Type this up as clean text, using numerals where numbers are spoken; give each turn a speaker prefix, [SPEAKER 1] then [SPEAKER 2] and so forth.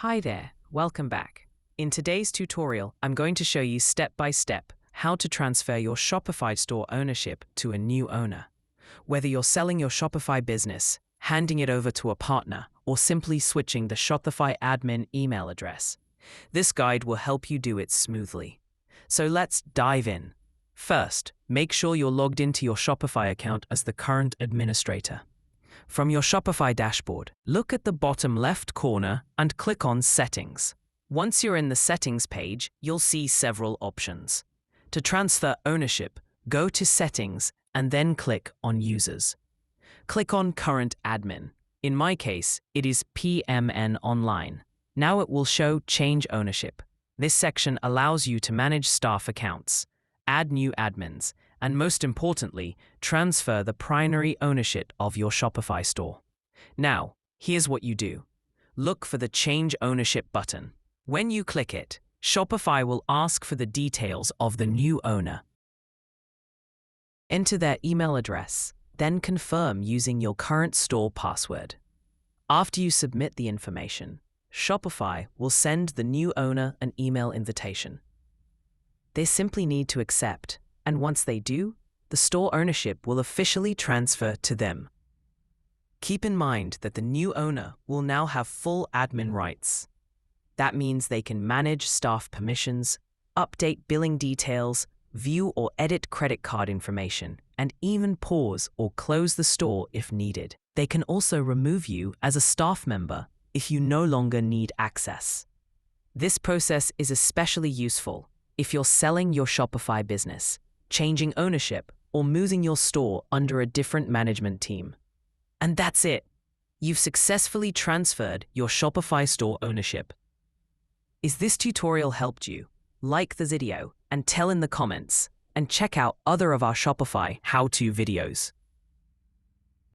[SPEAKER 1] Hi there, welcome back. In today's tutorial, I'm going to show you step by step how to transfer your Shopify store ownership to a new owner. Whether you're selling your Shopify business, handing it over to a partner, or simply switching the Shopify admin email address, this guide will help you do it smoothly. So let's dive in. First, make sure you're logged into your Shopify account as the current administrator. From your Shopify dashboard, look at the bottom left corner and click on Settings. Once you're in the Settings page, you'll see several options. To transfer ownership, go to Settings and then click on Users. Click on Current Admin. In my case, it is PMN Online. Now it will show Change Ownership. This section allows you to manage staff accounts, add new admins, and most importantly, transfer the primary ownership of your Shopify store. Now, here's what you do. Look for the Change Ownership button. When you click it, Shopify will ask for the details of the new owner. Enter their email address, then confirm using your current store password. After you submit the information, Shopify will send the new owner an email invitation. They simply need to accept, and once they do, the store ownership will officially transfer to them. Keep in mind that the new owner will now have full admin rights. That means they can manage staff permissions, update billing details, view or edit credit card information, and even pause or close the store if needed. They can also remove you as a staff member if you no longer need access. This process is especially useful if you're selling your Shopify business, changing ownership, or moving your store under a different management team. And that's it. You've successfully transferred your Shopify store ownership. Is this tutorial helped you? Like the video and tell in the comments, and check out other of our Shopify how-to videos.